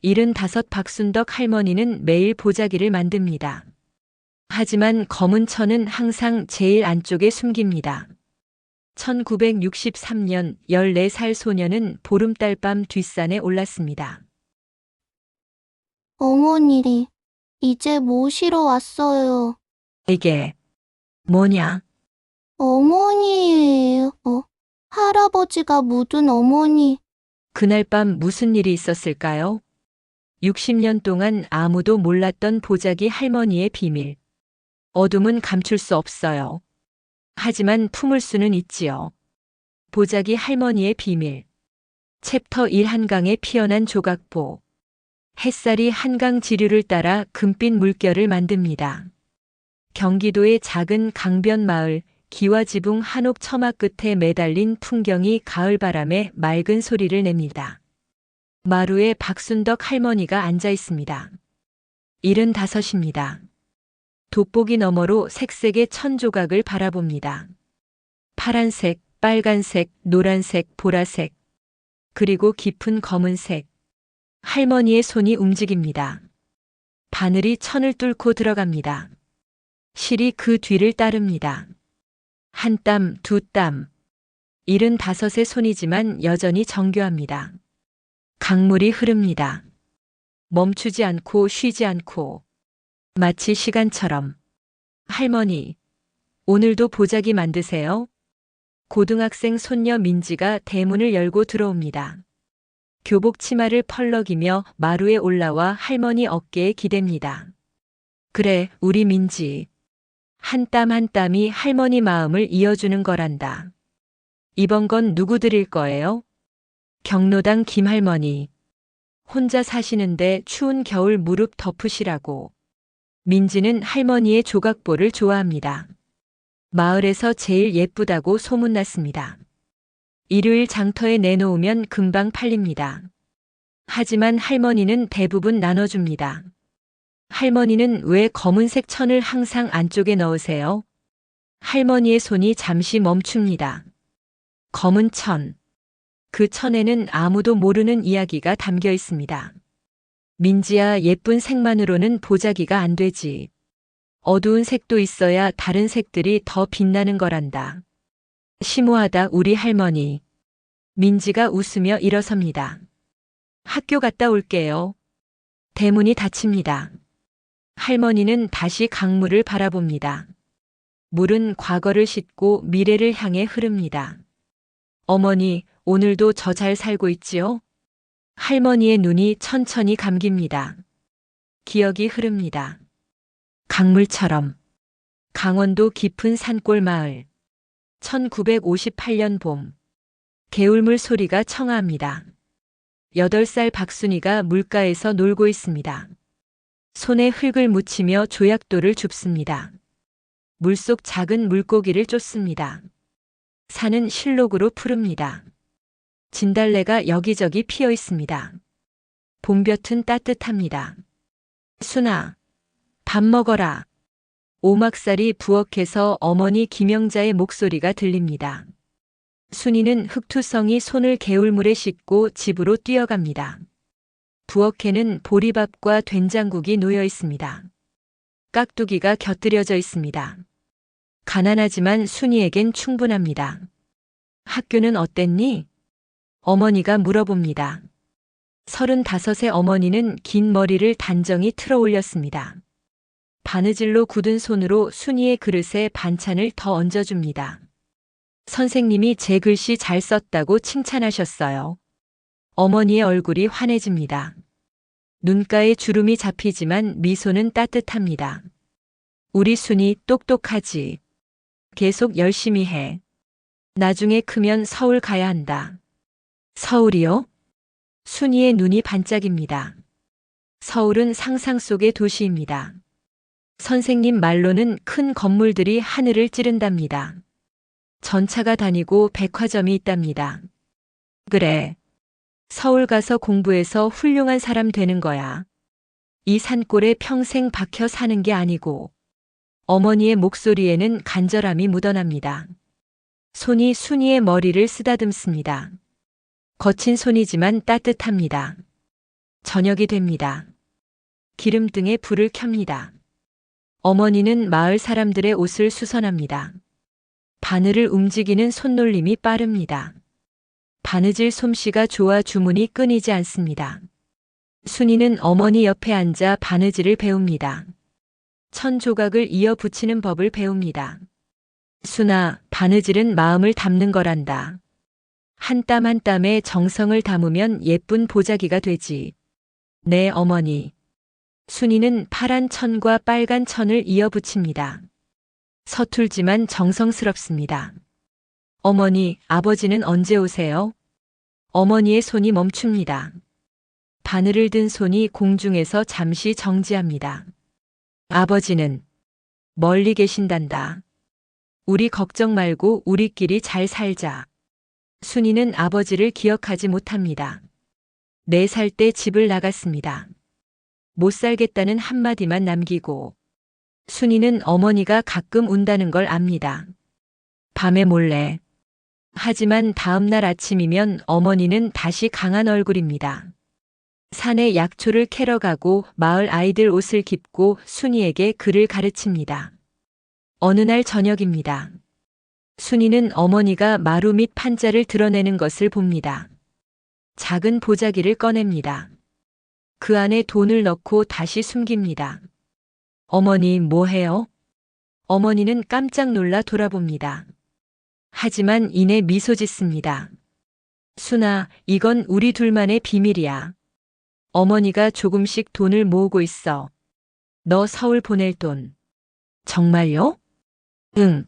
75 박순덕 할머니는 매일 보자기를 만듭니다. 하지만 검은 천은 항상 제일 안쪽에 숨깁니다. 1963년 14살 소녀는 보름달 밤 뒷산에 올랐습니다. 어머니, 이제 모시러 왔어요. 이게 뭐냐? 어머니예요. 할아버지가 묻은 어머니. 그날 밤 무슨 일이 있었을까요? 60년 동안 아무도 몰랐던 보자기 할머니의 비밀. 어둠은 감출 수 없어요. 하지만 품을 수는 있지요. 보자기 할머니의 비밀. 챕터 1 한강에 피어난 조각보. 햇살이 한강 지류를 따라 금빛 물결을 만듭니다. 경기도의 작은 강변 마을 기와지붕 한옥 처마 끝에 매달린 풍경이 가을바람에 맑은 소리를 냅니다. 마루에 박순덕 할머니가 앉아 있습니다. 75입니다. 돋보기 너머로 색색의 천 조각을 바라봅니다. 파란색, 빨간색, 노란색, 보라색, 그리고 깊은 검은색. 할머니의 손이 움직입니다. 바늘이 천을 뚫고 들어갑니다. 실이 그 뒤를 따릅니다. 한 땀, 두 땀. 75의 손이지만 여전히 정교합니다. 강물이 흐릅니다. 멈추지 않고 쉬지 않고. 마치 시간처럼. 할머니, 오늘도 보자기 만드세요? 고등학생 손녀 민지가 대문을 열고 들어옵니다. 교복 치마를 펄럭이며 마루에 올라와 할머니 어깨에 기댑니다. 그래, 우리 민지. 한 땀 한 땀이 할머니 마음을 이어주는 거란다. 이번 건 누구 드릴 거예요? 경로당 김할머니. 혼자 사시는데 추운 겨울 무릎 덮으시라고. 민지는 할머니의 조각보를 좋아합니다. 마을에서 제일 예쁘다고 소문났습니다. 일요일 장터에 내놓으면 금방 팔립니다. 하지만 할머니는 대부분 나눠줍니다. 할머니는 왜 검은색 천을 항상 안쪽에 넣으세요? 할머니의 손이 잠시 멈춥니다. 검은 천. 그 천에는 아무도 모르는 이야기가 담겨 있습니다. 민지야, 예쁜 색만으로는 보자기가 안 되지. 어두운 색도 있어야 다른 색들이 더 빛나는 거란다. 심오하다, 우리 할머니. 민지가 웃으며 일어섭니다. 학교 갔다 올게요. 대문이 닫힙니다. 할머니는 다시 강물을 바라봅니다. 물은 과거를 싣고 미래를 향해 흐릅니다. 어머니, 오늘도 저 잘 살고 있지요? 할머니의 눈이 천천히 감깁니다. 기억이 흐릅니다. 강물처럼. 강원도 깊은 산골 마을. 1958년 봄. 개울물 소리가 청아합니다. 8살 박순이가 물가에서 놀고 있습니다. 손에 흙을 묻히며 조약돌을 줍습니다. 물속 작은 물고기를 쫓습니다. 산은 실록으로 푸릅니다. 진달래가 여기저기 피어 있습니다. 봄볕은 따뜻합니다. 순아, 밥 먹어라. 오막살이 부엌에서 어머니 김영자의 목소리가 들립니다. 순이는 흙투성이 손을 개울물에 씻고 집으로 뛰어갑니다. 부엌에는 보리밥과 된장국이 놓여 있습니다. 깍두기가 곁들여져 있습니다. 가난하지만 순이에겐 충분합니다. 학교는 어땠니? 어머니가 물어봅니다. 35의 어머니는 긴 머리를 단정히 틀어 올렸습니다. 바느질로 굳은 손으로 순이의 그릇에 반찬을 더 얹어줍니다. 선생님이 제 글씨 잘 썼다고 칭찬하셨어요. 어머니의 얼굴이 환해집니다. 눈가에 주름이 잡히지만 미소는 따뜻합니다. 우리 순이 똑똑하지. 계속 열심히 해. 나중에 크면 서울 가야 한다. 서울이요? 순이의 눈이 반짝입니다. 서울은 상상 속의 도시입니다. 선생님 말로는 큰 건물들이 하늘을 찌른답니다. 전차가 다니고 백화점이 있답니다. 그래. 서울 가서 공부해서 훌륭한 사람 되는 거야. 이 산골에 평생 박혀 사는 게 아니고. 어머니의 목소리에는 간절함이 묻어납니다. 손이 순이의 머리를 쓰다듬습니다. 거친 손이지만 따뜻합니다. 저녁이 됩니다. 기름등에 불을 켭니다. 어머니는 마을 사람들의 옷을 수선합니다. 바늘을 움직이는 손놀림이 빠릅니다. 바느질 솜씨가 좋아 주문이 끊이지 않습니다. 순이는 어머니 옆에 앉아 바느질을 배웁니다. 천 조각을 이어 붙이는 법을 배웁니다. 순아, 바느질은 마음을 담는 거란다. 한 땀 한 땀에 정성을 담으면 예쁜 보자기가 되지. 네, 어머니. 순이는 파란 천과 빨간 천을 이어 붙입니다. 서툴지만 정성스럽습니다. 어머니, 아버지는 언제 오세요? 어머니의 손이 멈춥니다. 바늘을 든 손이 공중에서 잠시 정지합니다. 아버지는 멀리 계신단다. 우리 걱정 말고 우리끼리 잘 살자. 순이는 아버지를 기억하지 못합니다. 4살 때 집을 나갔습니다. 못 살겠다는 한마디만 남기고 순이는 어머니가 가끔 운다는 걸 압니다. 밤에 몰래. 하지만 다음 날 아침이면 어머니는 다시 강한 얼굴입니다. 산에 약초를 캐러 가고 마을 아이들 옷을 깁고 순이에게 글을 가르칩니다. 어느 날 저녁입니다. 순이는 어머니가 마루 밑 판자를 드러내는 것을 봅니다. 작은 보자기를 꺼냅니다. 그 안에 돈을 넣고 다시 숨깁니다. 어머니, 뭐해요? 어머니는 깜짝 놀라 돌아봅니다. 하지만 이내 미소 짓습니다. 순아, 이건 우리 둘만의 비밀이야. 어머니가 조금씩 돈을 모으고 있어. 너 서울 보낼 돈. 정말요? 응.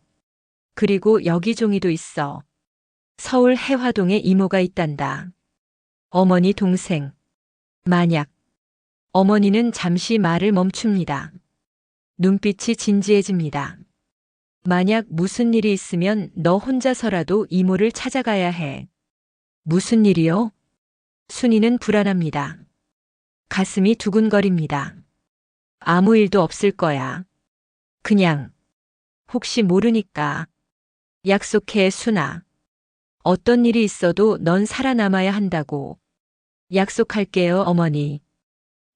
그리고 여기 종이도 있어. 서울 해화동에 이모가 있단다. 어머니 동생. 만약. 어머니는 잠시 말을 멈춥니다. 눈빛이 진지해집니다. 만약 무슨 일이 있으면 너 혼자서라도 이모를 찾아가야 해. 무슨 일이요? 순이는 불안합니다. 가슴이 두근거립니다. 아무 일도 없을 거야. 그냥. 혹시 모르니까. 약속해, 순아. 어떤 일이 있어도 넌 살아남아야 한다고. 약속할게요, 어머니.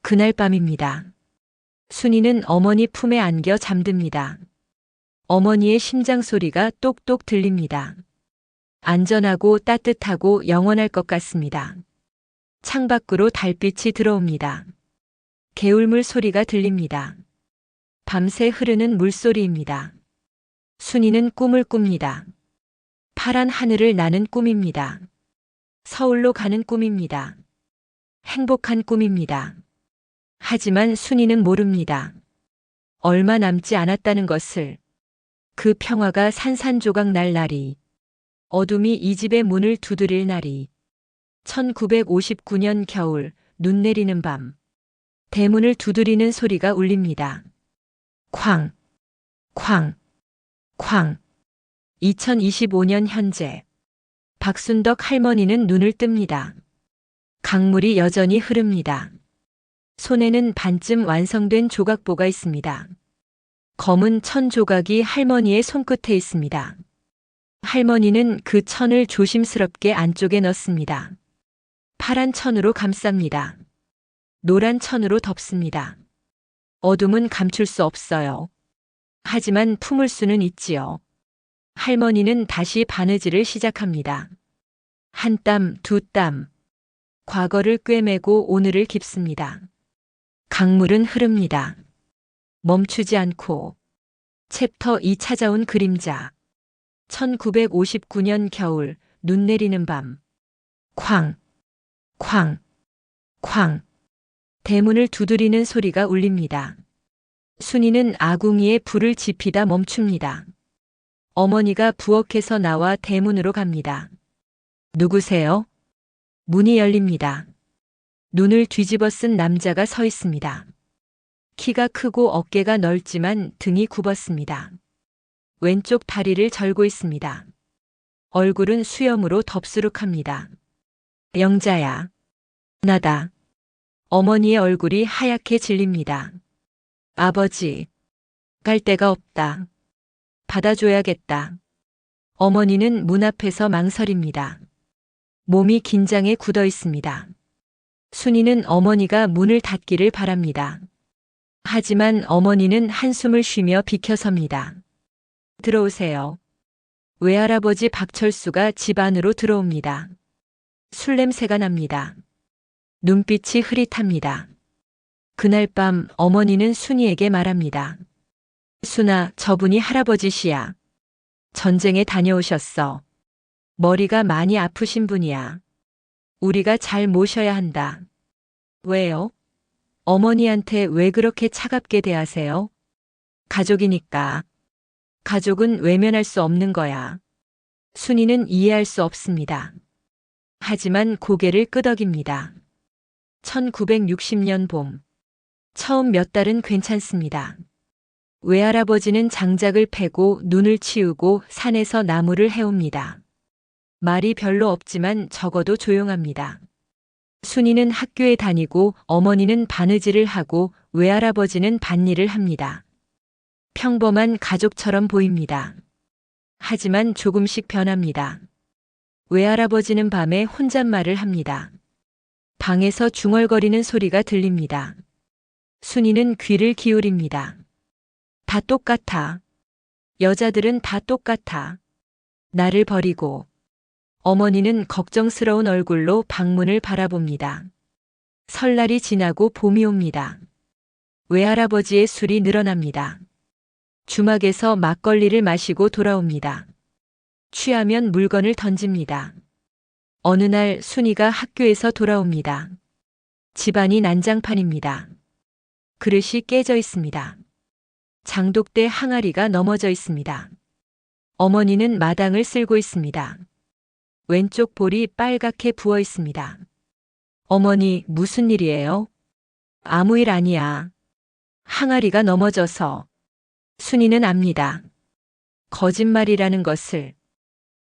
그날 밤입니다. 순이는 어머니 품에 안겨 잠듭니다. 어머니의 심장 소리가 똑똑 들립니다. 안전하고 따뜻하고 영원할 것 같습니다. 창밖으로 달빛이 들어옵니다. 개울물 소리가 들립니다. 밤새 흐르는 물소리입니다. 순이는 꿈을 꿉니다. 파란 하늘을 나는 꿈입니다. 서울로 가는 꿈입니다. 행복한 꿈입니다. 하지만 순이는 모릅니다. 얼마 남지 않았다는 것을. 그 평화가 산산조각 날 날이. 어둠이 이 집의 문을 두드릴 날이. 1959년 겨울, 눈 내리는 밤. 대문을 두드리는 소리가 울립니다. 쾅, 쾅, 쾅. 2025년 현재. 박순덕 할머니는 눈을 뜹니다. 강물이 여전히 흐릅니다. 손에는 반쯤 완성된 조각보가 있습니다. 검은 천 조각이 할머니의 손끝에 있습니다. 할머니는 그 천을 조심스럽게 안쪽에 넣습니다. 파란 천으로 감쌉니다. 노란 천으로 덮습니다. 어둠은 감출 수 없어요. 하지만 품을 수는 있지요. 할머니는 다시 바느질을 시작합니다. 한 땀, 두 땀. 과거를 꿰매고 오늘을 깁습니다. 강물은 흐릅니다. 멈추지 않고. 챕터 2 찾아온 그림자. 1959년 겨울, 눈 내리는 밤. 쾅, 쾅, 쾅. 대문을 두드리는 소리가 울립니다. 순이는 아궁이에 불을 지피다 멈춥니다. 어머니가 부엌에서 나와 대문으로 갑니다. 누구세요? 문이 열립니다. 눈을 뒤집어 쓴 남자가 서 있습니다. 키가 크고 어깨가 넓지만 등이 굽었습니다. 왼쪽 다리를 절고 있습니다. 얼굴은 수염으로 덥수룩합니다. 영자야. 나다. 어머니의 얼굴이 하얗게 질립니다. 아버지. 갈 데가 없다. 받아줘야겠다. 어머니는 문 앞에서 망설입니다. 몸이 긴장해 굳어 있습니다. 순이는 어머니가 문을 닫기를 바랍니다. 하지만 어머니는 한숨을 쉬며 비켜섭니다. 들어오세요. 외할아버지 박철수가 집 안으로 들어옵니다. 술 냄새가 납니다. 눈빛이 흐릿합니다. 그날 밤 어머니는 순이에게 말합니다. 순아, 저분이 할아버지시야. 전쟁에 다녀오셨어. 머리가 많이 아프신 분이야. 우리가 잘 모셔야 한다. 왜요? 어머니한테 왜 그렇게 차갑게 대하세요? 가족이니까. 가족은 외면할 수 없는 거야. 순이는 이해할 수 없습니다. 하지만 고개를 끄덕입니다. 1960년 봄. 처음 몇 달은 괜찮습니다. 외할아버지는 장작을 패고 눈을 치우고 산에서 나무를 해옵니다. 말이 별로 없지만 적어도 조용합니다. 순이는 학교에 다니고 어머니는 바느질을 하고 외할아버지는 밭일을 합니다. 평범한 가족처럼 보입니다. 하지만 조금씩 변합니다. 외할아버지는 밤에 혼잣말을 합니다. 방에서 중얼거리는 소리가 들립니다. 순이는 귀를 기울입니다. 다 똑같아. 여자들은 다 똑같아. 나를 버리고. 어머니는 걱정스러운 얼굴로 방문을 바라봅니다. 설날이 지나고 봄이 옵니다. 외할아버지의 술이 늘어납니다. 주막에서 막걸리를 마시고 돌아옵니다. 취하면 물건을 던집니다. 어느 날 순이가 학교에서 돌아옵니다. 집안이 난장판입니다. 그릇이 깨져 있습니다. 장독대 항아리가 넘어져 있습니다. 어머니는 마당을 쓸고 있습니다. 왼쪽 볼이 빨갛게 부어 있습니다. 어머니, 무슨 일이에요? 아무 일 아니야. 항아리가 넘어져서. 순이는 압니다. 거짓말이라는 것을.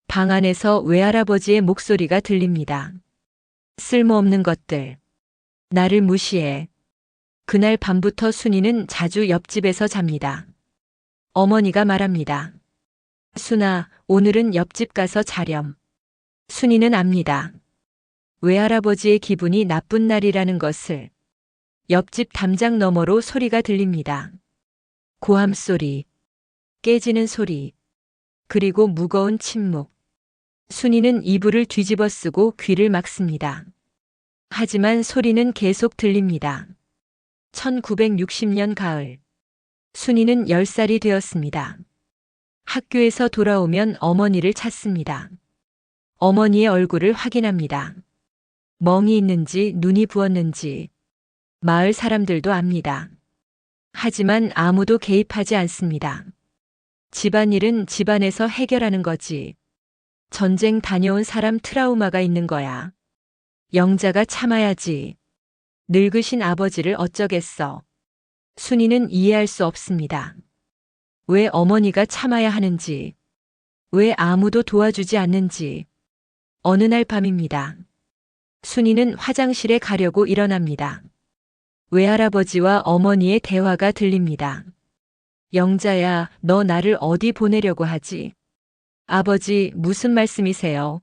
방 안에서 외할아버지의 목소리가 들립니다. 쓸모없는 것들. 나를 무시해. 그날 밤부터 순이는 자주 옆집에서 잡니다. 어머니가 말합니다. 순아, 오늘은 옆집 가서 자렴. 순이는 압니다. 외할아버지의 기분이 나쁜 날이라는 것을. 옆집 담장 너머로 소리가 들립니다. 고함 소리, 깨지는 소리, 그리고 무거운 침묵. 순이는 이불을 뒤집어 쓰고 귀를 막습니다. 하지만 소리는 계속 들립니다. 1960년 가을. 순이는 10살이 되었습니다. 학교에서 돌아오면 어머니를 찾습니다. 어머니의 얼굴을 확인합니다. 멍이 있는지 눈이 부었는지 마을 사람들도 압니다. 하지만 아무도 개입하지 않습니다. 집안일은 집안에서 해결하는 거지. 전쟁 다녀온 사람 트라우마가 있는 거야. 영자가 참아야지. 늙으신 아버지를 어쩌겠어. 순이는 이해할 수 없습니다. 왜 어머니가 참아야 하는지, 왜 아무도 도와주지 않는지. 어느 날 밤입니다. 순이는 화장실에 가려고 일어납니다. 외할아버지와 어머니의 대화가 들립니다. 영자야, 너 나를 어디 보내려고 하지? 아버지, 무슨 말씀이세요?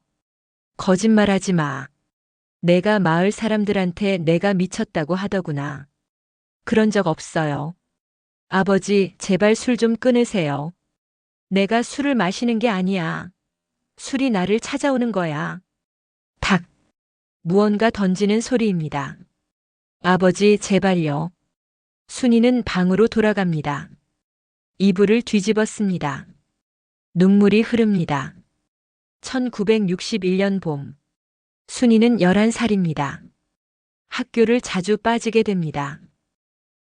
거짓말하지 마. 내가 마을 사람들한테 내가 미쳤다고 하더구나. 그런 적 없어요. 아버지, 제발 술 좀 끊으세요. 내가 술을 마시는 게 아니야. 술이 나를 찾아오는 거야. 탁! 무언가 던지는 소리입니다. 아버지, 제발요. 순이는 방으로 돌아갑니다. 이불을 뒤집었습니다. 눈물이 흐릅니다. 1961년 봄. 순이는 11살입니다. 학교를 자주 빠지게 됩니다.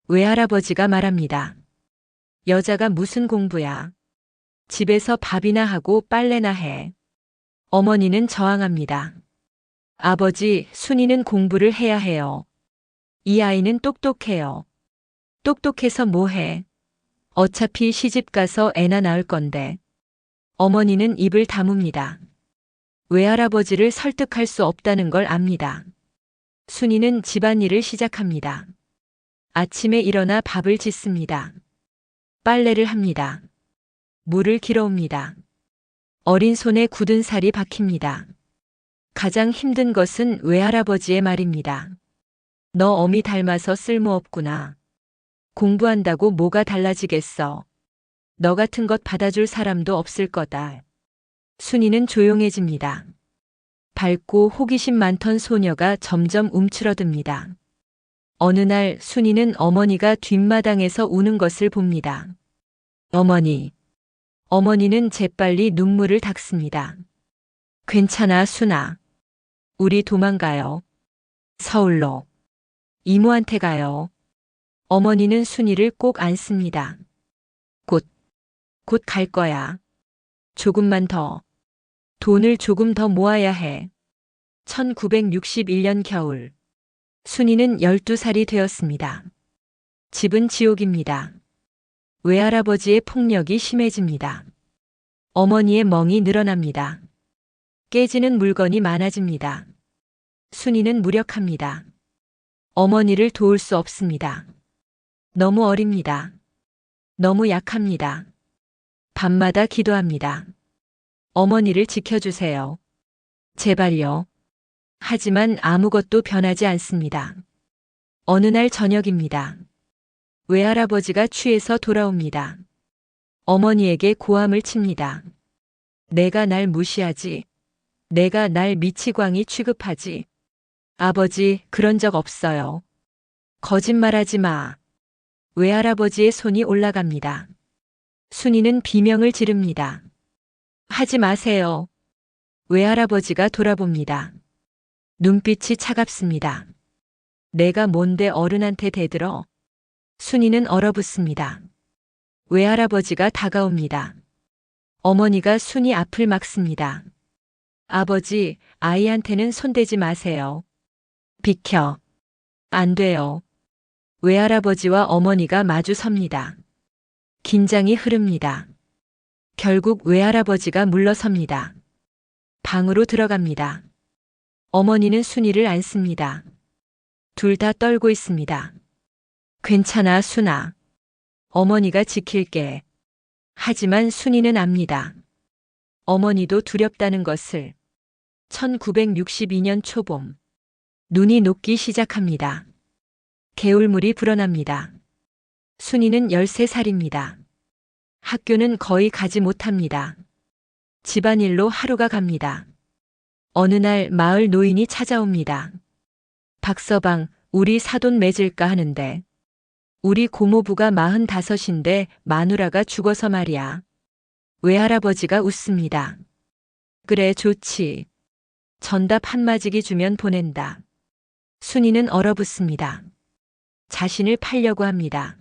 외할아버지가 말합니다. 여자가 무슨 공부야. 집에서 밥이나 하고 빨래나 해. 어머니는 저항합니다. 아버지, 순이는 공부를 해야 해요. 이 아이는 똑똑해요. 똑똑해서 뭐해? 어차피 시집 가서 애나 낳을 건데. 어머니는 입을 다뭅니다. 외할아버지를 설득할 수 없다는 걸 압니다. 순이는 집안일을 시작합니다. 아침에 일어나 밥을 짓습니다. 빨래를 합니다. 물을 길어옵니다. 어린 손에 굳은 살이 박힙니다. 가장 힘든 것은 외할아버지의 말입니다. 너 어미 닮아서 쓸모없구나. 공부한다고 뭐가 달라지겠어. 너 같은 것 받아줄 사람도 없을 거다. 순이는 조용해집니다. 밝고 호기심 많던 소녀가 점점 움츠러듭니다. 어느 날 순이는 어머니가 뒷마당에서 우는 것을 봅니다. 어머니. 어머니는 재빨리 눈물을 닦습니다. 괜찮아, 순아. 우리 도망가요. 서울로. 이모한테 가요. 어머니는 순이를 꼭 안습니다. 곧 갈 거야. 조금만 더. 돈을 조금 더 모아야 해. 1961년 겨울. 순이는 12살이 되었습니다. 집은 지옥입니다. 외할아버지의 폭력이 심해집니다. 어머니의 멍이 늘어납니다. 깨지는 물건이 많아집니다. 순이는 무력합니다. 어머니를 도울 수 없습니다. 너무 어립니다. 너무 약합니다. 밤마다 기도합니다. 어머니를 지켜주세요. 제발요. 하지만 아무것도 변하지 않습니다. 어느 날 저녁입니다. 외할아버지가 취해서 돌아옵니다. 어머니에게 고함을 칩니다. 내가 날 무시하지. 내가 날 미치광이 취급하지. 아버지, 그런 적 없어요. 거짓말하지 마. 외할아버지의 손이 올라갑니다. 순이는 비명을 지릅니다. 하지 마세요. 외할아버지가 돌아봅니다. 눈빛이 차갑습니다. 내가 뭔데 어른한테 대들어? 순이는 얼어붙습니다. 외할아버지가 다가옵니다. 어머니가 순이 앞을 막습니다. 아버지, 아이한테는 손대지 마세요. 비켜. 안 돼요. 외할아버지와 어머니가 마주 섭니다. 긴장이 흐릅니다. 결국 외할아버지가 물러섭니다. 방으로 들어갑니다. 어머니는 순이를 안습니다. 둘 다 떨고 있습니다. 괜찮아, 순아. 어머니가 지킬게. 하지만 순이는 압니다. 어머니도 두렵다는 것을. 1962년 초봄. 눈이 녹기 시작합니다. 개울물이 불어납니다. 순이는 13살입니다. 학교는 거의 가지 못합니다. 집안일로 하루가 갑니다. 어느 날 마을 노인이 찾아옵니다. 박서방, 우리 사돈 맺을까 하는데. 우리 고모부가 45인데 마누라가 죽어서 말이야. 외할아버지가 웃습니다. 그래, 좋지. 전답 한마지기 주면 보낸다. 순이는 얼어붙습니다. 자신을 팔려고 합니다.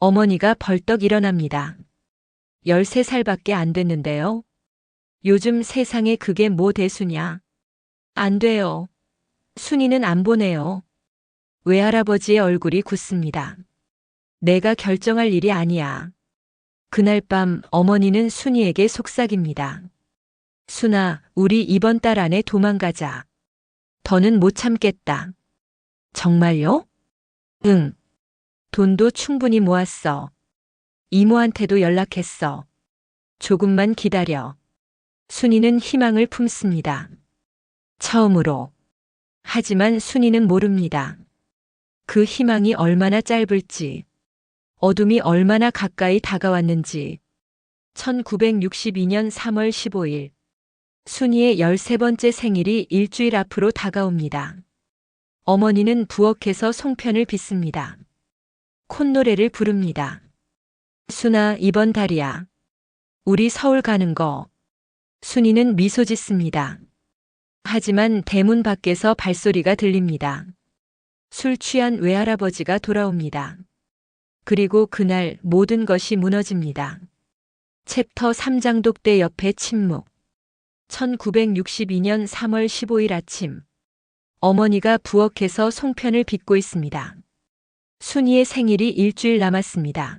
어머니가 벌떡 일어납니다. 13살밖에 안 됐는데요. 요즘 세상에 그게 뭐 대수냐. 안 돼요. 순이는 안 보내요. 외할아버지의 얼굴이 굳습니다. 내가 결정할 일이 아니야. 그날 밤 어머니는 순이에게 속삭입니다. 순아, 우리 이번 달 안에 도망가자. 더는 못 참겠다. 정말요? 응. 돈도 충분히 모았어. 이모한테도 연락했어. 조금만 기다려. 순이는 희망을 품습니다. 처음으로. 하지만 순이는 모릅니다. 그 희망이 얼마나 짧을지, 어둠이 얼마나 가까이 다가왔는지. 1962년 3월 15일. 순이의 13번째 생일이 일주일 앞으로 다가옵니다. 어머니는 부엌에서 송편을 빚습니다. 콧노래를 부릅니다. 순아, 이번 달이야. 우리 서울 가는 거. 순이는 미소 짓습니다. 하지만 대문 밖에서 발소리가 들립니다. 술 취한 외할아버지가 돌아옵니다. 그리고 그날 모든 것이 무너집니다. 챕터 3 독대 옆에 침묵. 1962년 3월 15일 아침. 어머니가 부엌에서 송편을 빚고 있습니다. 순이의 생일이 일주일 남았습니다.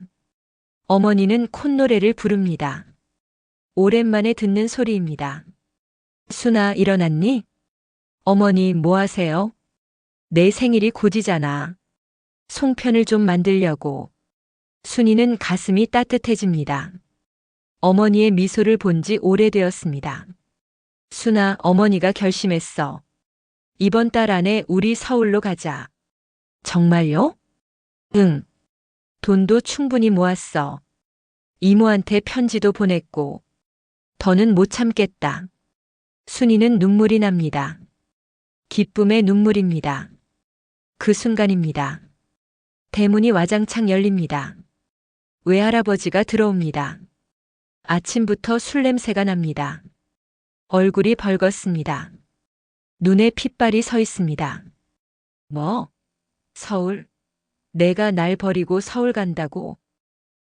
어머니는 콧노래를 부릅니다. 오랜만에 듣는 소리입니다. 순아, 일어났니? 어머니, 뭐 하세요? 내 생일이 곧이잖아. 송편을 좀 만들려고. 순이는 가슴이 따뜻해집니다. 어머니의 미소를 본 지 오래되었습니다. 순아, 어머니가 결심했어. 이번 달 안에 우리 서울로 가자. 정말요? 응. 돈도 충분히 모았어. 이모한테 편지도 보냈고. 더는 못 참겠다. 순이는 눈물이 납니다. 기쁨의 눈물입니다. 그 순간입니다. 대문이 와장창 열립니다. 외할아버지가 들어옵니다. 아침부터 술 냄새가 납니다. 얼굴이 벌겋습니다. 눈에 핏발이 서 있습니다. 뭐? 서울? 내가 날 버리고 서울 간다고?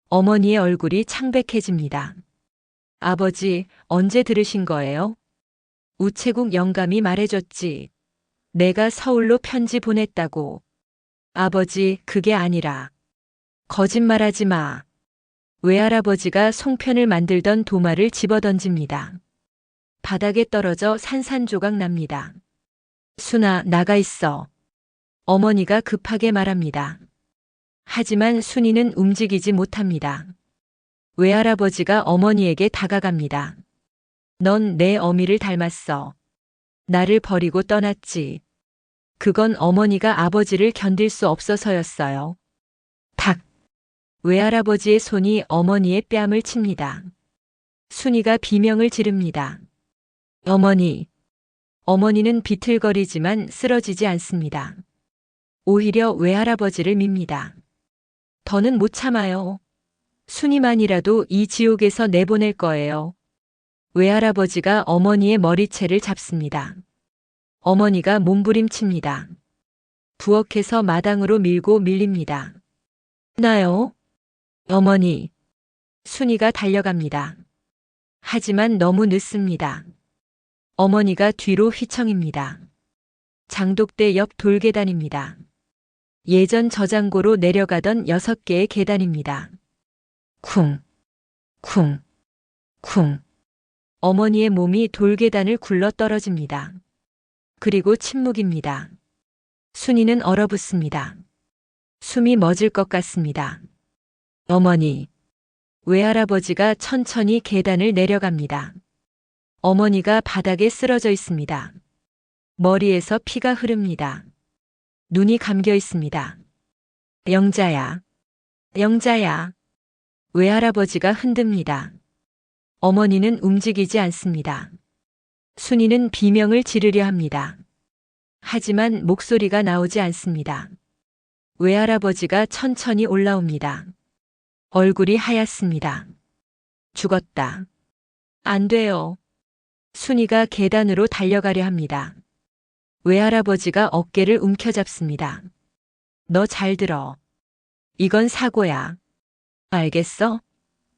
어머니의 얼굴이 창백해집니다. 아버지, 언제 들으신 거예요? 우체국 영감이 말해줬지. 내가 서울로 편지 보냈다고. 아버지, 그게 아니라. 거짓말하지 마. 외할아버지가 송편을 만들던 도마를 집어던집니다. 바닥에 떨어져 산산조각 납니다. 순아, 나가 있어. 어머니가 급하게 말합니다. 하지만 순이는 움직이지 못합니다. 외할아버지가 어머니에게 다가갑니다. 넌 내 어미를 닮았어. 나를 버리고 떠났지. 그건 어머니가 아버지를 견딜 수 없어서였어요. 탁! 외할아버지의 손이 어머니의 뺨을 칩니다. 순이가 비명을 지릅니다. 어머니. 어머니는 비틀거리지만 쓰러지지 않습니다. 오히려 외할아버지를 밉니다. 더는 못 참아요. 순이만이라도 이 지옥에서 내보낼 거예요. 외할아버지가 어머니의 머리채를 잡습니다. 어머니가 몸부림칩니다. 부엌에서 마당으로 밀고 밀립니다. 나요? 어머니. 순이가 달려갑니다. 하지만 너무 늦습니다. 어머니가 뒤로 휘청입니다. 장독대 옆 돌계단입니다. 예전 저장고로 내려가던 6개의 계단입니다. 쿵, 쿵, 쿵. 어머니의 몸이 돌계단을 굴러 떨어집니다. 그리고 침묵입니다. 순이는 얼어붙습니다. 숨이 멎을 것 같습니다. 어머니. 외할아버지가 천천히 계단을 내려갑니다. 어머니가 바닥에 쓰러져 있습니다. 머리에서 피가 흐릅니다. 눈이 감겨 있습니다. 영자야. 영자야. 외할아버지가 흔듭니다. 어머니는 움직이지 않습니다. 순이는 비명을 지르려 합니다. 하지만 목소리가 나오지 않습니다. 외할아버지가 천천히 올라옵니다. 얼굴이 하얗습니다. 죽었다. 안 돼요. 순이가 계단으로 달려가려 합니다. 외할아버지가 어깨를 움켜잡습니다. 너 잘 들어. 이건 사고야. 알겠어?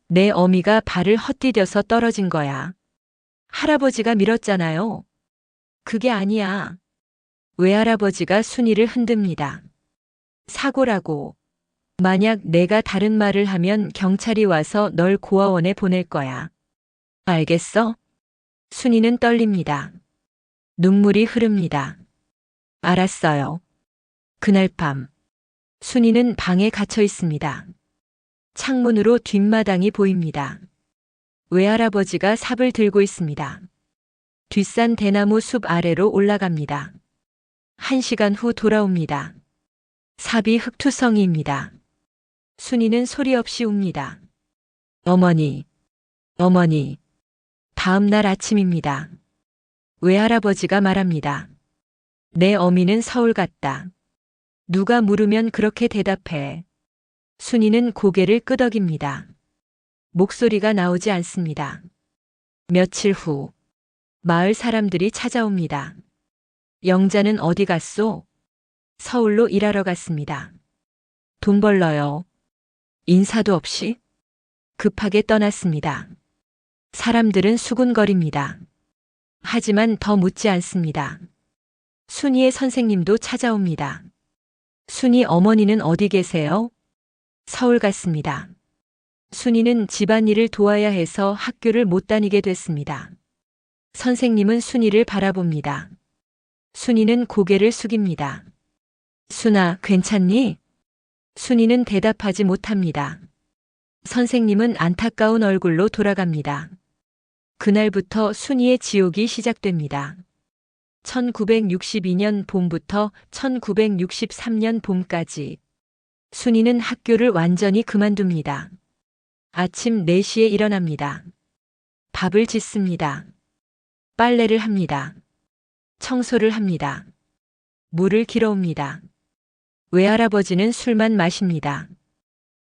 내 어미가 발을 헛디뎌서 떨어진 거야. 할아버지가 밀었잖아요. 그게 아니야. 외할아버지가 순이를 흔듭니다. 사고라고. 만약 내가 다른 말을 하면 경찰이 와서 널 고아원에 보낼 거야. 알겠어? 순이는 떨립니다. 눈물이 흐릅니다. 알았어요. 그날 밤, 순이는 방에 갇혀 있습니다. 창문으로 뒷마당이 보입니다. 외할아버지가 삽을 들고 있습니다. 뒷산 대나무 숲 아래로 올라갑니다. 1시간 후 돌아옵니다. 삽이 흙투성이입니다. 순이는 소리 없이 웁니다. 어머니, 어머니. 다음 날 아침입니다. 외할아버지가 말합니다. 내 어미는 서울 갔다. 누가 물으면 그렇게 대답해. 순이는 고개를 끄덕입니다. 목소리가 나오지 않습니다. 며칠 후, 마을 사람들이 찾아옵니다. 영자는 어디 갔소? 서울로 일하러 갔습니다. 돈 벌러요. 인사도 없이 급하게 떠났습니다. 사람들은 수군거립니다. 하지만 더 묻지 않습니다. 순이의 선생님도 찾아옵니다. 순이 어머니는 어디 계세요? 서울 갔습니다. 순이는 집안일을 도와야 해서 학교를 못 다니게 됐습니다. 선생님은 순이를 바라봅니다. 순이는 고개를 숙입니다. 순아, 괜찮니? 순이는 대답하지 못합니다. 선생님은 안타까운 얼굴로 돌아갑니다. 그날부터 순이의 지옥이 시작됩니다. 1962년 봄부터 1963년 봄까지 순이는 학교를 완전히 그만둡니다. 아침 4시에 일어납니다. 밥을 짓습니다. 빨래를 합니다. 청소를 합니다. 물을 길어옵니다. 외할아버지는 술만 마십니다.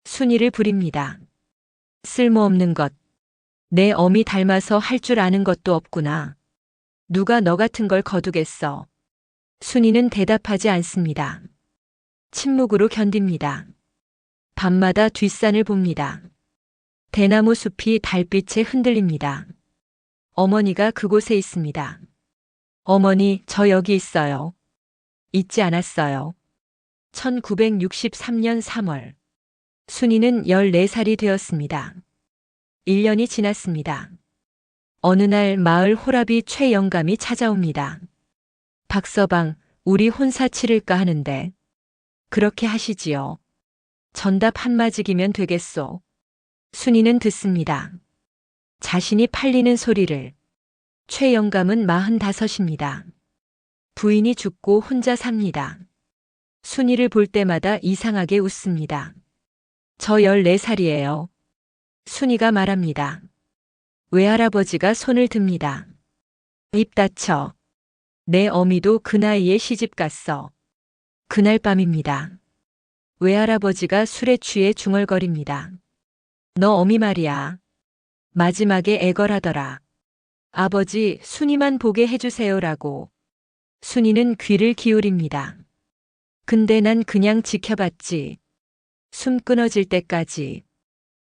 순이를 부립니다. 쓸모없는 것. 내 어미 닮아서 할 줄 아는 것도 없구나. 누가 너 같은 걸 거두겠어. 순이는 대답하지 않습니다. 침묵으로 견딥니다. 밤마다 뒷산을 봅니다. 대나무 숲이 달빛에 흔들립니다. 어머니가 그곳에 있습니다. 어머니, 저 여기 있어요. 잊지 않았어요. 1963년 3월. 순이는 14살이 되었습니다. 1년이 지났습니다. 어느 날 마을 호랍이 최영감이 찾아옵니다. 박서방, 우리 혼사 치를까 하는데. 그렇게 하시지요. 전답 한마디기면 되겠소. 순이는 듣습니다. 자신이 팔리는 소리를. 최영감은 45입니다. 부인이 죽고 혼자 삽니다. 순이를 볼 때마다 이상하게 웃습니다. 저 14살이에요. 순이가 말합니다. 외할아버지가 손을 듭니다. 입 닫혀. 내 어미도 그 나이에 시집 갔어. 그날 밤입니다. 외할아버지가 술에 취해 중얼거립니다. 너 어미 말이야. 마지막에 애걸하더라. 아버지, 순이만 보게 해주세요라고. 순이는 귀를 기울입니다. 근데 난 그냥 지켜봤지. 숨 끊어질 때까지.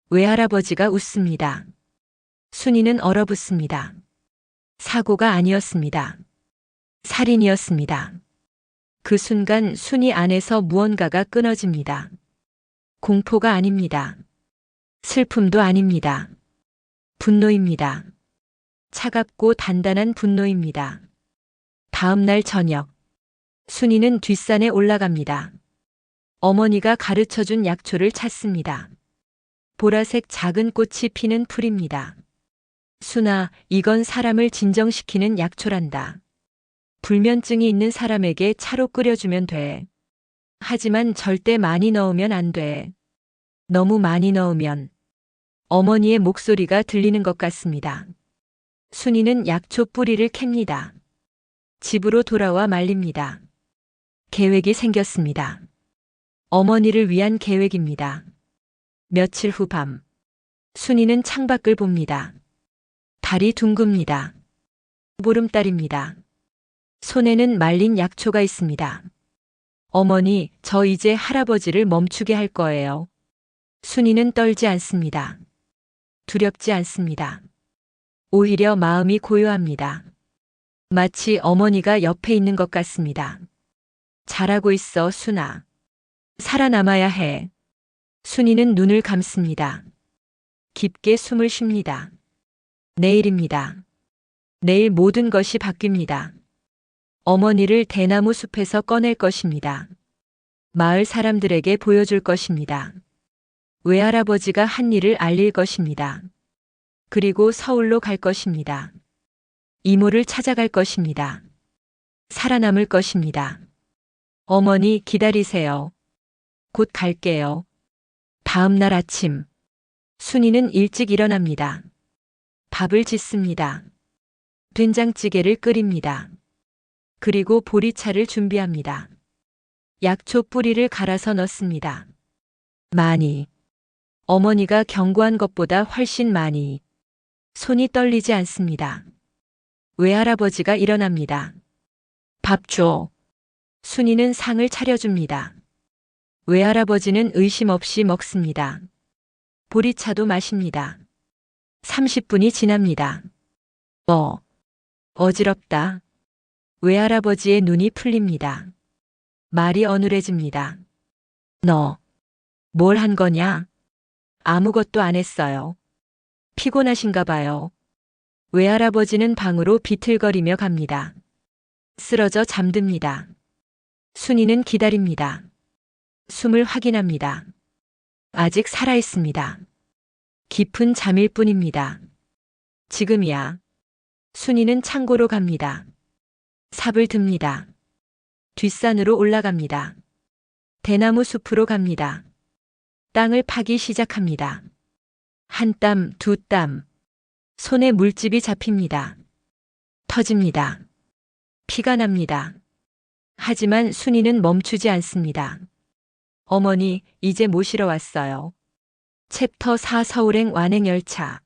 외할아버지가 웃습니다. 순이는 얼어붙습니다. 사고가 아니었습니다. 살인이었습니다. 그 순간 순이 안에서 무언가가 끊어집니다. 공포가 아닙니다. 슬픔도 아닙니다. 분노입니다. 차갑고 단단한 분노입니다. 다음 날 저녁, 순이는 뒷산에 올라갑니다. 어머니가 가르쳐준 약초를 찾습니다. 보라색 작은 꽃이 피는 풀입니다. 순아, 이건 사람을 진정시키는 약초란다. 불면증이 있는 사람에게 차로 끓여주면 돼. 하지만 절대 많이 넣으면 안 돼. 너무 많이 넣으면. 어머니의 목소리가 들리는 것 같습니다. 순이는 약초 뿌리를 캡니다. 집으로 돌아와 말립니다. 계획이 생겼습니다. 어머니를 위한 계획입니다. 며칠 후 밤. 순이는 창밖을 봅니다. 달이 둥급니다. 보름달입니다. 손에는 말린 약초가 있습니다. 어머니, 저 이제 할아버지를 멈추게 할 거예요. 순이는 떨지 않습니다. 두렵지 않습니다. 오히려 마음이 고요합니다. 마치 어머니가 옆에 있는 것 같습니다. 잘하고 있어, 순아. 살아남아야 해. 순이는 눈을 감습니다. 깊게 숨을 쉽니다. 내일입니다. 내일 모든 것이 바뀝니다. 어머니를 대나무 숲에서 꺼낼 것입니다. 마을 사람들에게 보여줄 것입니다. 외할아버지가 한 일을 알릴 것입니다. 그리고 서울로 갈 것입니다. 이모를 찾아갈 것입니다. 살아남을 것입니다. 어머니, 기다리세요. 곧 갈게요. 다음 날 아침, 순이는 일찍 일어납니다. 밥을 짓습니다. 된장찌개를 끓입니다. 그리고 보리차를 준비합니다. 약초 뿌리를 갈아서 넣습니다. 많이. 어머니가 경고한 것보다 훨씬 많이. 손이 떨리지 않습니다. 외할아버지가 일어납니다. 밥 줘. 순이는 상을 차려줍니다. 외할아버지는 의심 없이 먹습니다. 보리차도 마십니다. 30분이 지납니다. 어지럽다. 외할아버지의 눈이 풀립니다. 말이 어눌해집니다. 너, 뭘 한 거냐? 아무것도 안 했어요. 피곤하신가 봐요. 외할아버지는 방으로 비틀거리며 갑니다. 쓰러져 잠듭니다. 순이는 기다립니다. 숨을 확인합니다. 아직 살아있습니다. 깊은 잠일 뿐입니다. 지금이야. 순이는 창고로 갑니다. 삽을 듭니다. 뒷산으로 올라갑니다. 대나무 숲으로 갑니다. 땅을 파기 시작합니다. 한 땀, 두 땀. 손에 물집이 잡힙니다. 터집니다. 피가 납니다. 하지만 순이는 멈추지 않습니다. 어머니, 이제 모시러 왔어요. 챕터 4 서울행 완행열차.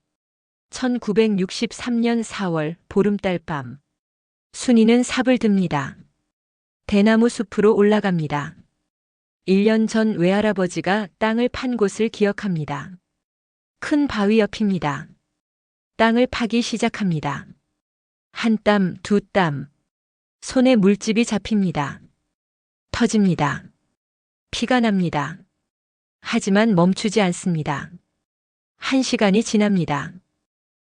1963년 4월 보름달 밤. 순이는 삽을 듭니다. 대나무 숲으로 올라갑니다. 1년 전 외할아버지가 땅을 판 곳을 기억합니다. 큰 바위 옆입니다. 땅을 파기 시작합니다. 한 땀, 두 땀. 손에 물집이 잡힙니다. 터집니다. 피가 납니다. 하지만 멈추지 않습니다. 1시간이 지납니다.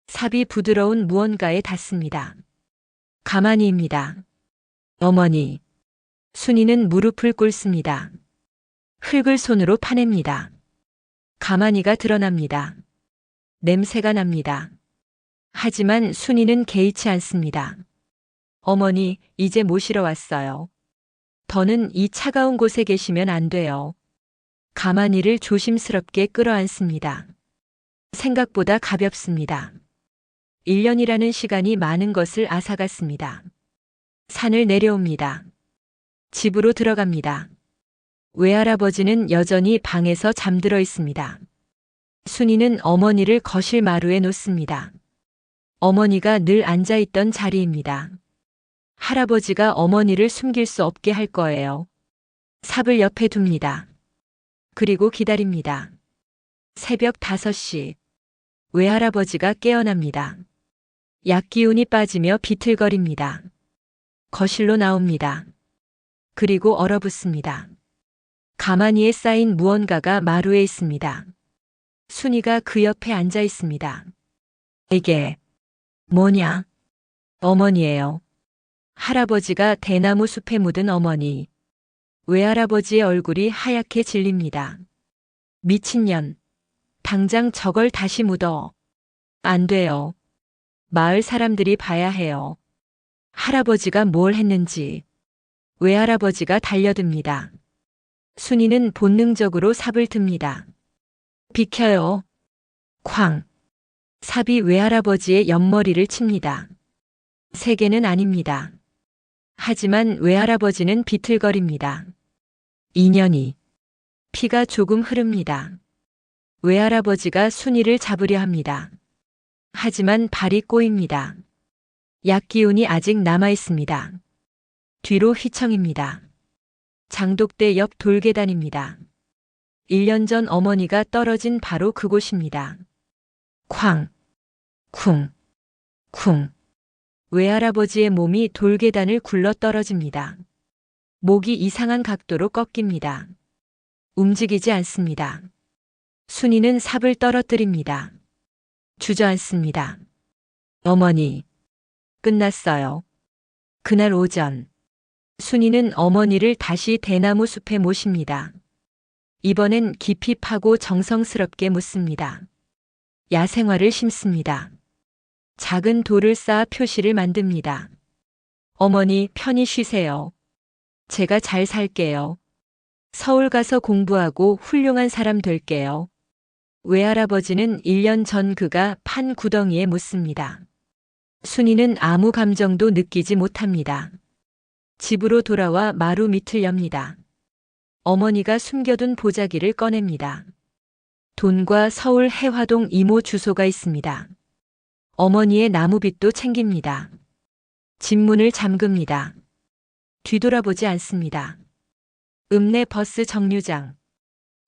삽이 부드러운 무언가에 닿습니다. 가만히입니다. 어머니. 순이는 무릎을 꿇습니다. 흙을 손으로 파냅니다. 가마니가 드러납니다. 냄새가 납니다. 하지만 순이는 개의치 않습니다. 어머니, 이제 모시러 왔어요. 더는 이 차가운 곳에 계시면 안 돼요. 가마니를 조심스럽게 끌어안습니다. 생각보다 가볍습니다. 1년이라는 시간이 많은 것을 앗아갔습니다. 산을 내려옵니다. 집으로 들어갑니다. 외할아버지는 여전히 방에서 잠들어 있습니다. 순이는 어머니를 거실 마루에 놓습니다. 어머니가 늘 앉아있던 자리입니다. 할아버지가 어머니를 숨길 수 없게 할 거예요. 삽을 옆에 둡니다. 그리고 기다립니다. 새벽 5시. 외할아버지가 깨어납니다. 약기운이 빠지며 비틀거립니다. 거실로 나옵니다. 그리고 얼어붙습니다. 가마니에 쌓인 무언가가 마루에 있습니다. 순이가 그 옆에 앉아 있습니다. 이게 뭐냐? 어머니예요. 할아버지가 대나무 숲에 묻은 어머니. 외할아버지의 얼굴이 하얗게 질립니다. 미친년. 당장 저걸 다시 묻어. 안 돼요. 마을 사람들이 봐야 해요. 할아버지가 뭘 했는지. 외할아버지가 달려듭니다. 순이는 본능적으로 삽을 듭니다. 비켜요. 쾅. 삽이 외할아버지의 옆머리를 칩니다. 세 개는 아닙니다. 하지만 외할아버지는 비틀거립니다. 2년이. 피가 조금 흐릅니다. 외할아버지가 순이를 잡으려 합니다. 하지만 발이 꼬입니다. 약기운이 아직 남아 있습니다. 뒤로 휘청입니다. 장독대 옆 돌계단입니다. 1년 전 어머니가 떨어진 바로 그곳입니다. 쾅, 쿵, 쿵. 외할아버지의 몸이 돌계단을 굴러 떨어집니다. 목이 이상한 각도로 꺾입니다. 움직이지 않습니다. 순이는 삽을 떨어뜨립니다. 주저앉습니다. 어머니. 끝났어요. 그날 오전. 순이는 어머니를 다시 대나무 숲에 모십니다. 이번엔 깊이 파고 정성스럽게 묻습니다. 야생화를 심습니다. 작은 돌을 쌓아 표시를 만듭니다. 어머니, 편히 쉬세요. 제가 잘 살게요. 서울 가서 공부하고 훌륭한 사람 될게요. 외할아버지는 1년 전 그가 판 구덩이에 묻습니다. 순이는 아무 감정도 느끼지 못합니다. 집으로 돌아와 마루 밑을 엽니다. 어머니가 숨겨둔 보자기를 꺼냅니다. 돈과 서울 해화동 이모 주소가 있습니다. 어머니의 나무빗도 챙깁니다. 집문을 잠급니다. 뒤돌아보지 않습니다. 읍내 버스 정류장.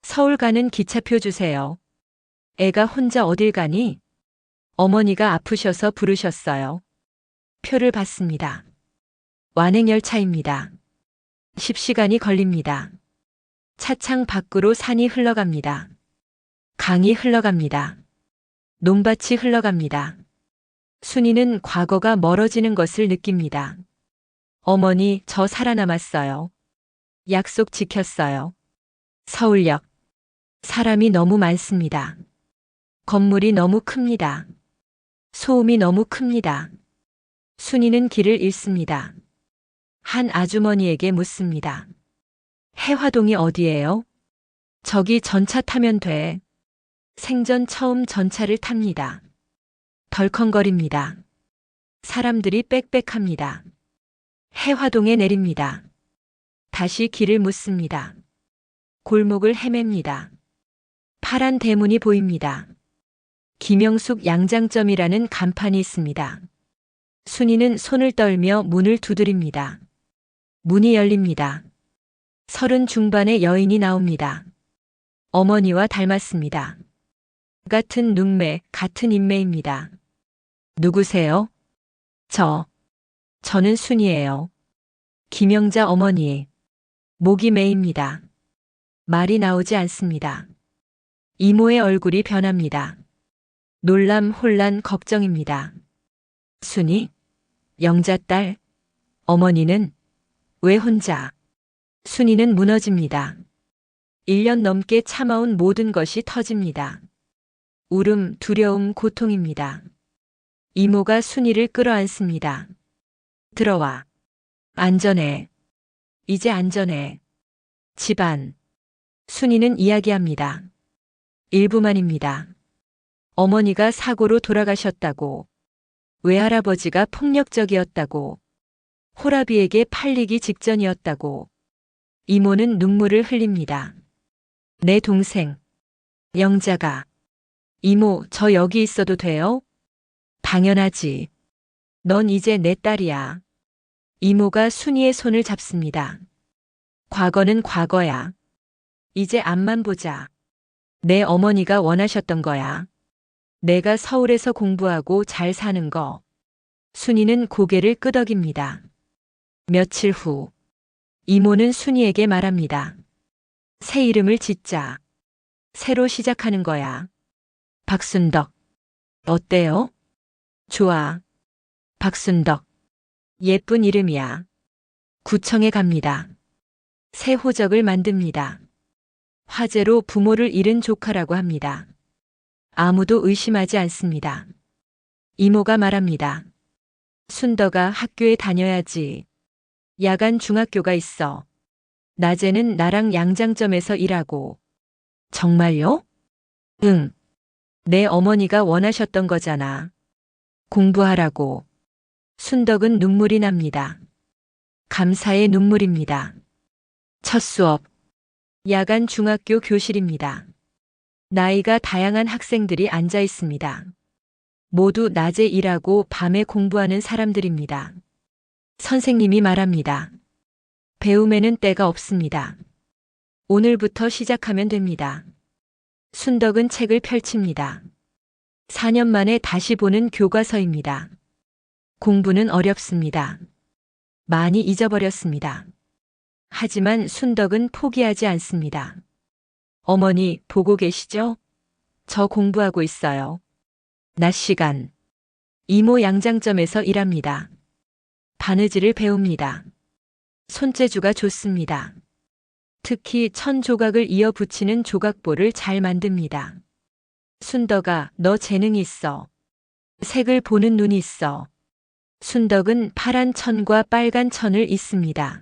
서울 가는 기차표 주세요. 애가 혼자 어딜 가니? 어머니가 아프셔서 부르셨어요. 표를 받습니다. 완행열차입니다. 10시간이 걸립니다. 차창 밖으로 산이 흘러갑니다. 강이 흘러갑니다. 논밭이 흘러갑니다. 순이는 과거가 멀어지는 것을 느낍니다. 어머니, 저 살아남았어요. 약속 지켰어요. 서울역. 사람이 너무 많습니다. 건물이 너무 큽니다. 소음이 너무 큽니다. 순이는 길을 잃습니다. 한 아주머니에게 묻습니다. 해화동이 어디예요? 저기 전차 타면 돼. 생전 처음 전차를 탑니다. 덜컹거립니다. 사람들이 빽빽합니다. 해화동에 내립니다. 다시 길을 묻습니다. 골목을 헤맵니다. 파란 대문이 보입니다. 김영숙 양장점이라는 간판이 있습니다. 순이는 손을 떨며 문을 두드립니다. 문이 열립니다. 30 중반의 여인이 나옵니다. 어머니와 닮았습니다. 같은 눈매, 같은 인매입니다. 누구세요? 저는 순이에요. 김영자 어머니. 목이 메입니다. 말이 나오지 않습니다. 이모의 얼굴이 변합니다. 놀람, 혼란, 걱정입니다. 순이? 영자 딸? 어머니는? 왜 혼자? 순이는 무너집니다. 1년 넘게 참아온 모든 것이 터집니다. 울음, 두려움, 고통입니다. 이모가 순이를 끌어안습니다. 들어와. 안전해. 이제 안전해. 집안. 순이는 이야기합니다. 일부만입니다. 어머니가 사고로 돌아가셨다고. 외할아버지가 폭력적이었다고. 호라비에게 팔리기 직전이었다고. 이모는 눈물을 흘립니다. 내 동생. 영자가. 이모, 저 여기 있어도 돼요? 당연하지. 넌 이제 내 딸이야. 이모가 순이의 손을 잡습니다. 과거는 과거야. 이제 앞만 보자. 내 어머니가 원하셨던 거야. 내가 서울에서 공부하고 잘 사는 거. 순이는 고개를 끄덕입니다. 며칠 후, 이모는 순이에게 말합니다. 새 이름을 짓자. 새로 시작하는 거야. 박순덕. 어때요? 좋아. 박순덕. 예쁜 이름이야. 구청에 갑니다. 새 호적을 만듭니다. 화재로 부모를 잃은 조카라고 합니다. 아무도 의심하지 않습니다. 이모가 말합니다. 순덕아, 학교에 다녀야지. 야간 중학교가 있어. 낮에는 나랑 양장점에서 일하고. 정말요? 응. 내 어머니가 원하셨던 거잖아. 공부하라고. 순덕은 눈물이 납니다. 감사의 눈물입니다. 첫 수업. 야간 중학교 교실입니다. 나이가 다양한 학생들이 앉아 있습니다. 모두 낮에 일하고 밤에 공부하는 사람들입니다. 선생님이 말합니다. 배움에는 때가 없습니다. 오늘부터 시작하면 됩니다. 순덕은 책을 펼칩니다. 4년 만에 다시 보는 교과서입니다. 공부는 어렵습니다. 많이 잊어버렸습니다. 하지만 순덕은 포기하지 않습니다. 어머니, 보고 계시죠? 저 공부하고 있어요. 낮 시간. 이모 양장점에서 일합니다. 바느질을 배웁니다. 손재주가 좋습니다. 특히 천 조각을 이어 붙이는 조각볼을 잘 만듭니다. 순덕아, 너 재능이 있어. 색을 보는 눈이 있어. 순덕은 파란 천과 빨간 천을 잇습니다.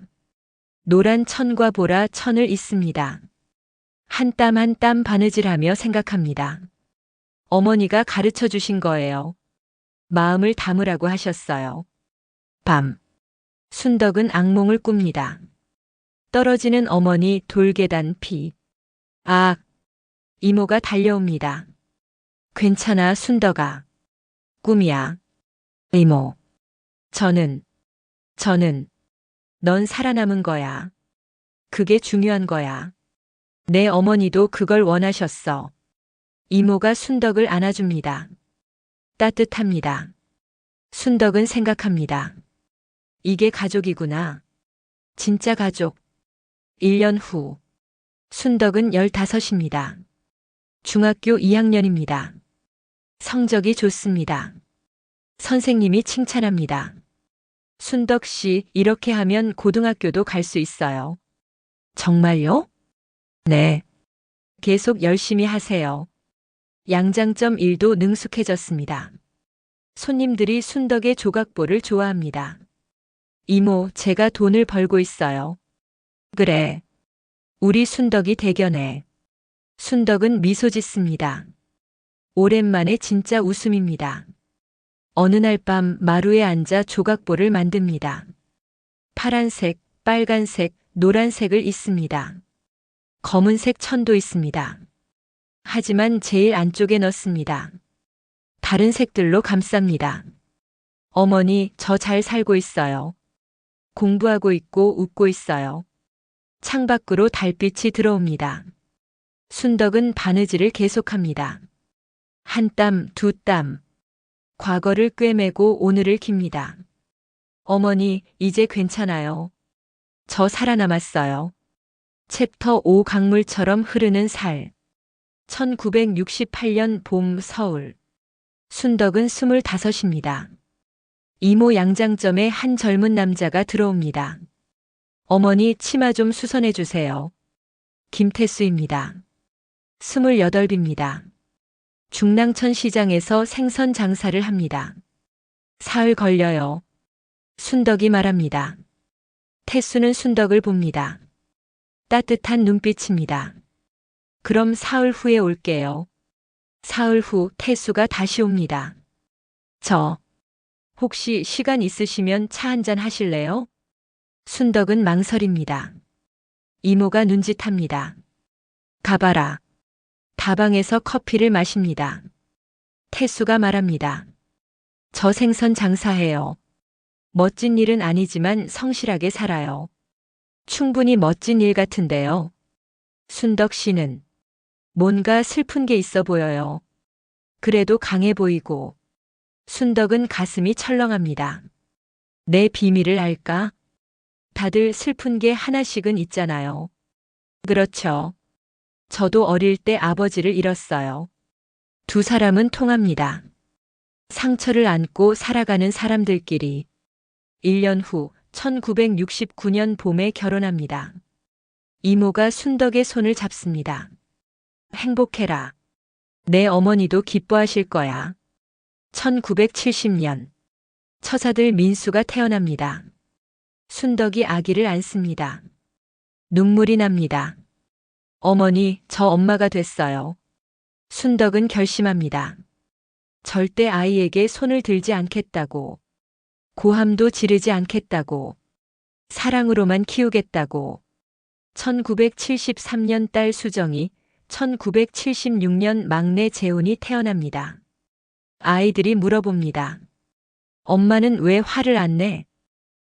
노란 천과 보라 천을 잇습니다. 한 땀 한 땀 바느질하며 생각합니다. 어머니가 가르쳐 주신 거예요. 마음을 담으라고 하셨어요. 밤. 순덕은 악몽을 꿉니다. 떨어지는 어머니, 돌계단, 피. 아! 이모가 달려옵니다. 괜찮아, 순덕아. 꿈이야. 이모. 저는. 넌 살아남은 거야. 그게 중요한 거야. 내 어머니도 그걸 원하셨어. 이모가 순덕을 안아줍니다. 따뜻합니다. 순덕은 생각합니다. 이게 가족이구나. 진짜 가족. 1년 후. 순덕은 15입니다. 중학교 2학년입니다. 성적이 좋습니다. 선생님이 칭찬합니다. 순덕 씨, 이렇게 하면 고등학교도 갈 수 있어요. 정말요? 네. 계속 열심히 하세요. 양장점 일도 능숙해졌습니다. 손님들이 순덕의 조각볼을 좋아합니다. 이모, 제가 돈을 벌고 있어요. 그래. 우리 순덕이 대견해. 순덕은 미소 짓습니다. 오랜만에 진짜 웃음입니다. 어느 날 밤 마루에 앉아 조각보를 만듭니다. 파란색, 빨간색, 노란색을 있습니다. 검은색 천도 있습니다. 하지만 제일 안쪽에 넣습니다. 다른 색들로 감쌉니다. 어머니, 저 잘 살고 있어요. 공부하고 있고 웃고 있어요. 창밖으로 달빛이 들어옵니다. 순덕은 바느질을 계속합니다. 한 땀, 두 땀. 과거를 꿰매고 오늘을 깁니다. 어머니, 이제 괜찮아요. 저 살아남았어요. 챕터 5 강물처럼 흐르는 살. 1968년 봄 서울. 순덕은 25입니다. 이모 양장점에 한 젊은 남자가 들어옵니다. 어머니, 치마 좀 수선해 주세요. 김태수입니다. 28입니다. 중랑천 시장에서 생선 장사를 합니다. 사흘 걸려요. 순덕이 말합니다. 태수는 순덕을 봅니다. 따뜻한 눈빛입니다. 그럼 사흘 후에 올게요. 사흘 후 태수가 다시 옵니다. 혹시 시간 있으시면 차 한잔 하실래요? 순덕은 망설입니다. 이모가 눈짓합니다. 가봐라. 다방에서 커피를 마십니다. 태수가 말합니다. 저 생선 장사해요. 멋진 일은 아니지만 성실하게 살아요. 충분히 멋진 일 같은데요. 순덕 씨는 뭔가 슬픈 게 있어 보여요. 그래도 강해 보이고. 순덕은 가슴이 철렁합니다. 내 비밀을 알까? 다들 슬픈 게 하나씩은 있잖아요. 그렇죠. 저도 어릴 때 아버지를 잃었어요. 두 사람은 통합니다. 상처를 안고 살아가는 사람들끼리. 1년 후 1969년 봄에 결혼합니다. 이모가 순덕의 손을 잡습니다. 행복해라. 내 어머니도 기뻐하실 거야. 1970년 처자들 민수가 태어납니다. 순덕이 아기를 안습니다. 눈물이 납니다. 어머니, 저 엄마가 됐어요. 순덕은 결심합니다. 절대 아이에게 손을 들지 않겠다고. 고함도 지르지 않겠다고. 사랑으로만 키우겠다고. 1973년 딸 수정이, 1976년 막내 재훈이 태어납니다. 아이들이 물어봅니다. 엄마는 왜 화를 안 내?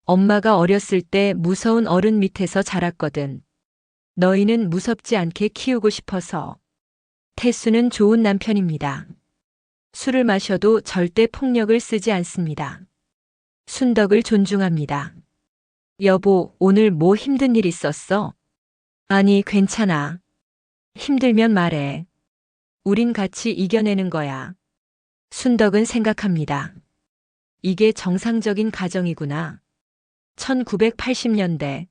엄마가 어렸을 때 무서운 어른 밑에서 자랐거든. 너희는 무섭지 않게 키우고 싶어서. 태수는 좋은 남편입니다. 술을 마셔도 절대 폭력을 쓰지 않습니다. 순덕을 존중합니다. 여보, 오늘 뭐 힘든 일 있었어? 아니, 괜찮아. 힘들면 말해. 우린 같이 이겨내는 거야. 순덕은 생각합니다. 이게 정상적인 가정이구나. 1980년대.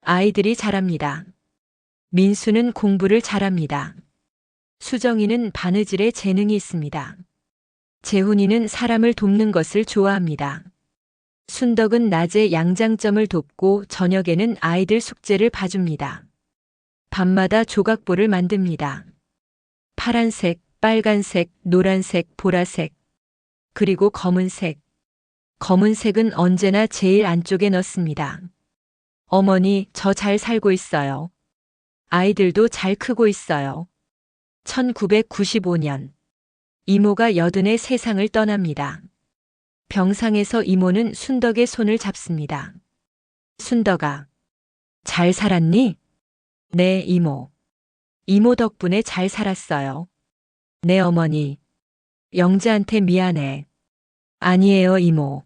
아이들이 자랍니다. 민수는 공부를 잘합니다. 수정이는 바느질에 재능이 있습니다. 재훈이는 사람을 돕는 것을 좋아합니다. 순덕은 낮에 양장점을 돕고 저녁에는 아이들 숙제를 봐줍니다. 밤마다 조각보를 만듭니다. 파란색, 빨간색, 노란색, 보라색, 그리고 검은색. 검은색은 언제나 제일 안쪽에 넣습니다. 어머니, 저 잘 살고 있어요. 아이들도 잘 크고 있어요. 1995년 이모가 80에 세상을 떠납니다. 병상에서 이모는 순덕의 손을 잡습니다. 순덕아, 잘 살았니? 네, 이모. 이모 덕분에 잘 살았어요. 네, 어머니. 영자한테 미안해. 아니에요, 이모.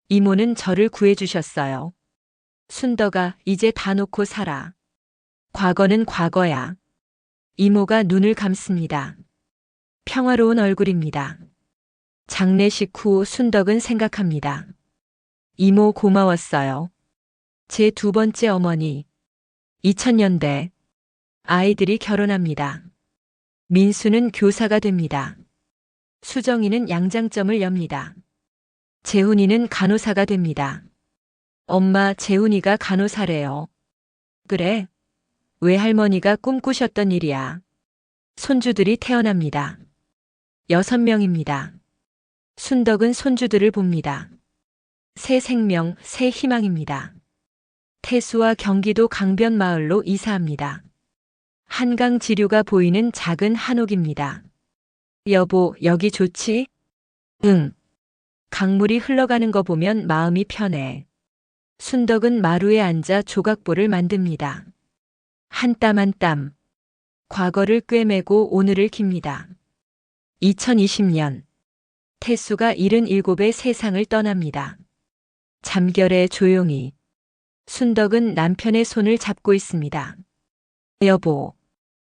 이모는 저를 구해주셨어요. 순덕아, 이제 다 놓고 살아. 과거는 과거야. 이모가 눈을 감습니다. 평화로운 얼굴입니다. 장례식 후 순덕은 생각합니다. 이모 고마웠어요. 제 두 번째 어머니. 2000년대. 아이들이 결혼합니다. 민수는 교사가 됩니다. 수정이는 양장점을 엽니다. 재훈이는 간호사가 됩니다. 엄마, 재훈이가 간호사래요. 그래? 외할머니가 꿈꾸셨던 일이야. 손주들이 태어납니다. 6명입니다. 순덕은 손주들을 봅니다. 새 생명, 새 희망입니다. 태수와 경기도 강변 마을로 이사합니다. 한강 지류가 보이는 작은 한옥입니다. 여보, 여기 좋지? 응. 강물이 흘러가는 거 보면 마음이 편해. 순덕은 마루에 앉아 조각보를 만듭니다. 한 땀 한 땀. 과거를 꿰매고 오늘을 깁니다. 2020년. 태수가 77의 세상을 떠납니다. 잠결에 조용히. 순덕은 남편의 손을 잡고 있습니다. 여보,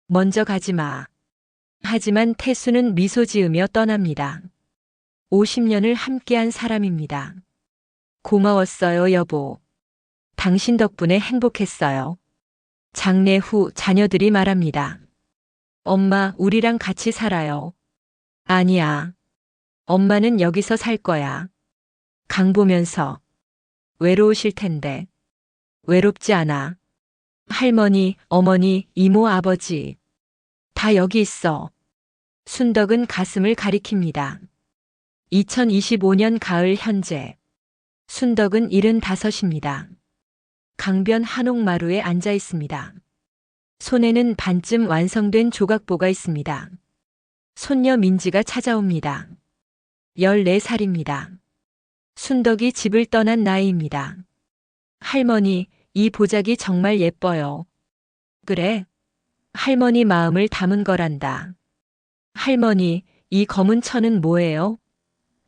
먼저 가지 마. 하지만 태수는 미소 지으며 떠납니다. 50년을 함께한 사람입니다. 고마웠어요, 여보. 당신 덕분에 행복했어요. 장례 후 자녀들이 말합니다. 엄마, 우리랑 같이 살아요. 아니야. 엄마는 여기서 살 거야. 강 보면서. 외로우실 텐데. 외롭지 않아. 할머니, 어머니, 이모, 아버지. 다 여기 있어. 순덕은 가슴을 가리킵니다. 2025년 가을 현재. 순덕은 75입니다. 강변 한옥마루에 앉아 있습니다. 손에는 반쯤 완성된 조각보가 있습니다. 손녀 민지가 찾아옵니다. 14살입니다. 순덕이 집을 떠난 나이입니다. 할머니, 이 보자기 정말 예뻐요. 그래? 할머니 마음을 담은 거란다. 할머니, 이 검은 천은 뭐예요?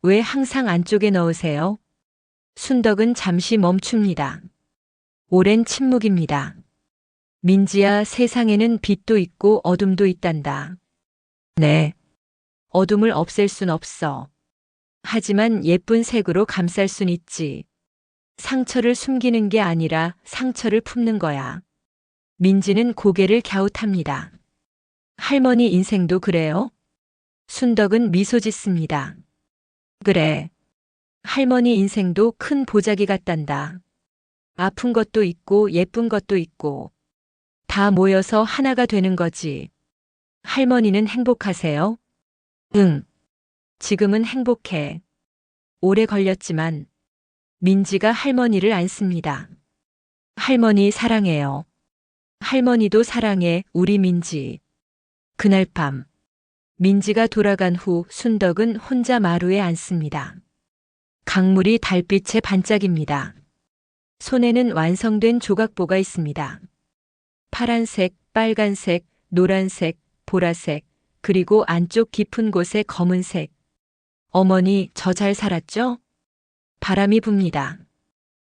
왜 항상 안쪽에 넣으세요? 순덕은 잠시 멈춥니다. 오랜 침묵입니다. 민지야, 세상에는 빛도 있고 어둠도 있단다. 네. 어둠을 없앨 순 없어. 하지만 예쁜 색으로 감쌀 순 있지. 상처를 숨기는 게 아니라 상처를 품는 거야. 민지는 고개를 갸웃합니다. 할머니 인생도 그래요? 순덕은 미소 짓습니다. 그래. 할머니 인생도 큰 보자기 같단다. 아픈 것도 있고 예쁜 것도 있고 다 모여서 하나가 되는 거지. 할머니는 행복하세요? 응. 지금은 행복해. 오래 걸렸지만 민지가 할머니를 안습니다. 할머니 사랑해요. 할머니도 사랑해, 우리 민지. 그날 밤 민지가 돌아간 후 순덕은 혼자 마루에 앉습니다. 강물이 달빛에 반짝입니다. 손에는 완성된 조각보가 있습니다. 파란색, 빨간색, 노란색, 보라색, 그리고 안쪽 깊은 곳에 검은색. 어머니, 저 잘 살았죠? 바람이 붑니다.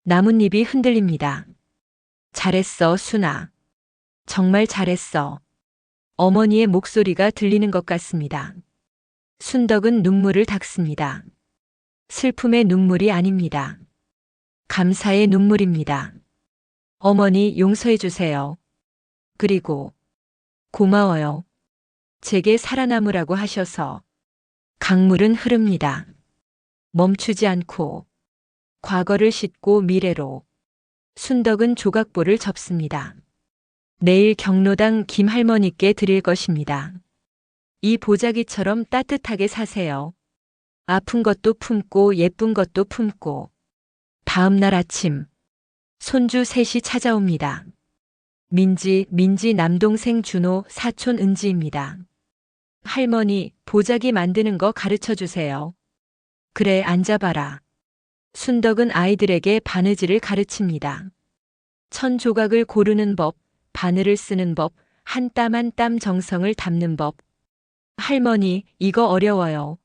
나뭇잎이 흔들립니다. 잘했어, 순아. 정말 잘했어. 어머니의 목소리가 들리는 것 같습니다. 순덕은 눈물을 닦습니다. 슬픔의 눈물이 아닙니다. 감사의 눈물입니다. 어머니, 용서해 주세요. 그리고 고마워요. 제게 살아남으라고 하셔서. 강물은 흐릅니다. 멈추지 않고 과거를 싣고 미래로. 순덕은 조각보를 접습니다. 내일 경로당 김할머니께 드릴 것입니다. 이 보자기처럼 따뜻하게 사세요. 아픈 것도 품고 예쁜 것도 품고. 다음 날 아침 손주 셋이 찾아옵니다. 민지 남동생 준호, 사촌 은지입니다. 할머니, 보자기 만드는 거 가르쳐 주세요. 그래, 앉아봐라. 순덕은 아이들에게 바느질을 가르칩니다. 천 조각을 고르는 법, 바늘을 쓰는 법, 한 땀 한 땀 정성을 담는 법. 할머니, 이거 어려워요.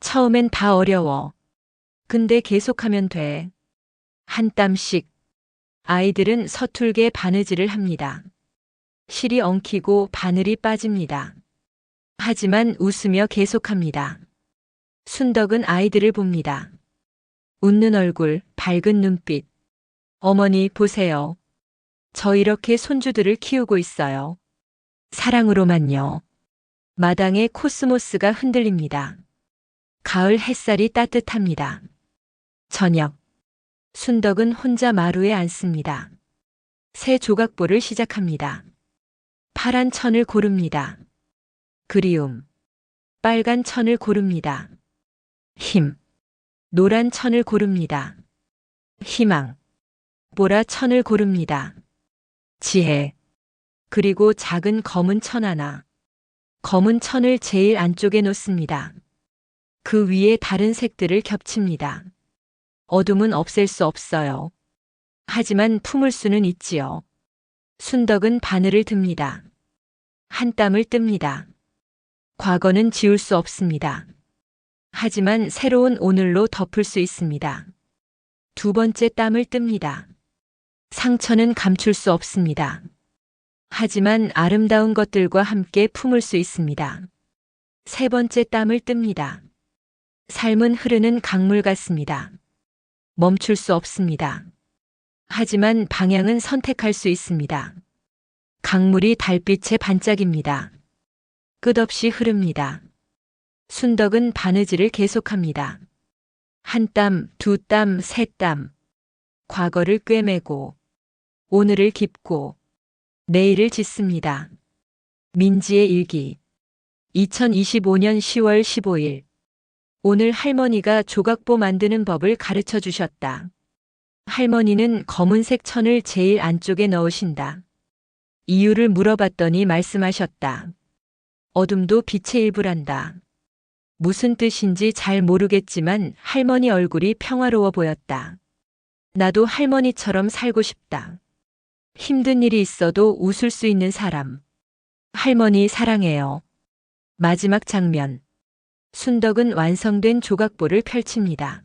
처음엔 다 어려워. 근데 계속하면 돼. 한 땀씩. 아이들은 서툴게 바느질을 합니다. 실이 엉키고 바늘이 빠집니다. 하지만 웃으며 계속합니다. 순덕은 아이들을 봅니다. 웃는 얼굴, 밝은 눈빛. 어머니, 보세요. 저 이렇게 손주들을 키우고 있어요. 사랑으로만요. 마당에 코스모스가 흔들립니다. 가을 햇살이 따뜻합니다. 저녁. 순덕은 혼자 마루에 앉습니다. 새 조각보를 시작합니다. 파란 천을 고릅니다. 그리움. 빨간 천을 고릅니다. 힘. 노란 천을 고릅니다. 희망. 보라 천을 고릅니다. 지혜. 그리고 작은 검은 천 하나. 검은 천을 제일 안쪽에 놓습니다. 그 위에 다른 색들을 겹칩니다. 어둠은 없앨 수 없어요. 하지만 품을 수는 있지요. 순덕은 바늘을 듭니다. 한 땀을 뜹니다. 과거는 지울 수 없습니다. 하지만 새로운 오늘로 덮을 수 있습니다. 두 번째 땀을 뜹니다. 상처는 감출 수 없습니다. 하지만 아름다운 것들과 함께 품을 수 있습니다. 세 번째 땀을 뜹니다. 삶은 흐르는 강물 같습니다. 멈출 수 없습니다. 하지만 방향은 선택할 수 있습니다. 강물이 달빛에 반짝입니다. 끝없이 흐릅니다. 순덕은 바느질을 계속합니다. 한 땀, 두 땀, 세 땀. 과거를 꿰매고, 오늘을 깁고, 내일을 짓습니다. 민지의 일기. 2025년 10월 15일. 오늘 할머니가 조각보 만드는 법을 가르쳐 주셨다. 할머니는 검은색 천을 제일 안쪽에 넣으신다. 이유를 물어봤더니 말씀하셨다. 어둠도 빛의 일부란다. 무슨 뜻인지 잘 모르겠지만 할머니 얼굴이 평화로워 보였다. 나도 할머니처럼 살고 싶다. 힘든 일이 있어도 웃을 수 있는 사람. 할머니 사랑해요. 마지막 장면. 순덕은 완성된 조각보를 펼칩니다.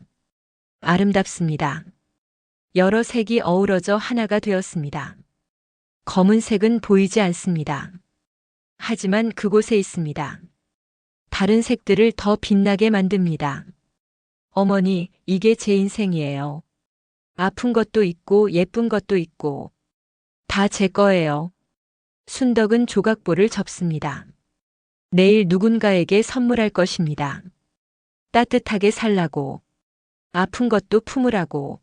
아름답습니다. 여러 색이 어우러져 하나가 되었습니다. 검은색은 보이지 않습니다. 하지만 그곳에 있습니다. 다른 색들을 더 빛나게 만듭니다. 어머니, 이게 제 인생이에요. 아픈 것도 있고 예쁜 것도 있고 다 제 거예요. 순덕은 조각보를 접습니다. 내일 누군가에게 선물할 것입니다. 따뜻하게 살라고, 아픈 것도 품으라고,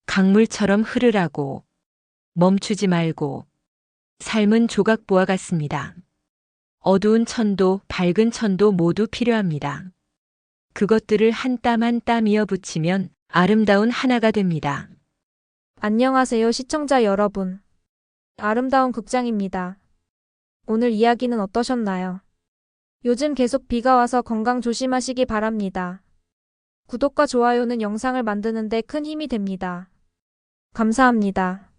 강물처럼 흐르라고, 멈추지 말고. 삶은 조각보와 같습니다. 어두운 천도 밝은 천도 모두 필요합니다. 그것들을 한 땀 한 땀 이어붙이면 아름다운 하나가 됩니다. 안녕하세요, 시청자 여러분. 아름다운 극장입니다. 오늘 이야기는 어떠셨나요? 요즘 계속 비가 와서 건강 조심하시기 바랍니다. 구독과 좋아요는 영상을 만드는 데 큰 힘이 됩니다. 감사합니다.